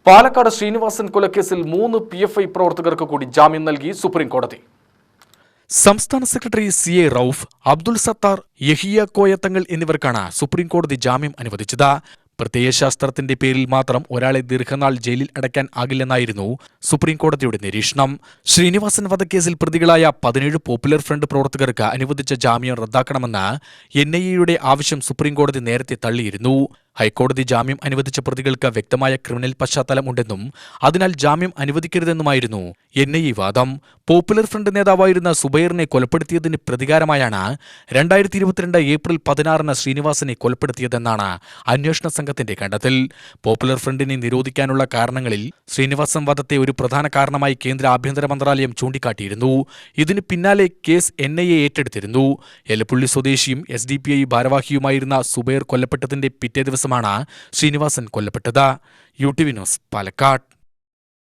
Palakkad Sreenivasan കൊലക്കേസിൽ 3 PFI പ്രവർത്തകർക്ക് കൂടി ജാമ്യം നൽകി സുപ്രീം കോടതി. സംസ്ഥാന സെക്രട്ടറി CA റൌഫ്, അബ്ദുൾ സത്താർ, യഹിയ കോയത്തങ്ങൾ എന്നിവർക്കാണ് സുപ്രീം കോടതി ജാമ്യം അനുവദിച്ചത്. പ്രത്യയശാസ്ത്രത്തിന്റെ പേരിൽ മാത്രം ഒരാളെ ദീർഘനാൾ ജയിലിൽ അടയ്ക്കാൻ ആകില്ലെന്നായിരുന്നു സുപ്രീം കോടതിയുടെ നിരീക്ഷണം. ശ്രീനിവാസൻ വധക്കേസിൽ പ്രതികളായ 17 പോപ്പുലർ ഫ്രണ്ട് പ്രവർത്തകർക്ക് അനുവദിച്ച ജാമ്യം റദ്ദാക്കണമെന്ന് NIA ആവശ്യം സുപ്രീം കോടതി നേരത്തെ തള്ളിയിരുന്നു. ഹൈക്കോടതി ജാമ്യം അനുവദിച്ച പ്രതികൾക്ക് വ്യക്തമായ ക്രിമിനൽ പശ്ചാത്തലം ഉണ്ടെന്നും അതിനാൽ ജാമ്യം അനുവദിക്കരുതെന്നുമായിരുന്നു NIA വാദം. പോപ്പുലർ ഫ്രണ്ട് നേതാവായിരുന്ന സുബൈറിനെ കൊലപ്പെടുത്തിയതിന് പ്രതികാരമായാണ് 2022 ഏപ്രിൽ 16 ശ്രീനിവാസനെ കൊലപ്പെടുത്തിയതെന്നാണ് അന്വേഷണ സംഘത്തിന്റെ കണ്ടെത്തൽ. പോപ്പുലർ ഫ്രണ്ടിനെ നിരോധിക്കാനുള്ള കാരണങ്ങളിൽ ശ്രീനിവാസൻ വധത്തെ ഒരു പ്രധാന കാരണമായി കേന്ദ്ര ആഭ്യന്തര മന്ത്രാലയം ചൂണ്ടിക്കാട്ടിയിരുന്നു. ഇതിന് പിന്നാലെ കേസ് NIA ഏറ്റെടുത്തിരുന്നു. എലപ്പുള്ളി സ്വദേശിയും SDPI ഭാരവാഹിയുമായിരുന്ന സുബൈർ കൊല്ലപ്പെട്ടതിന്റെ പിറ്റേ ദിവസമാണ് ശ്രീനിവാസൻ കൊല്ലപ്പെട്ടത്. UTV news, Palakkad.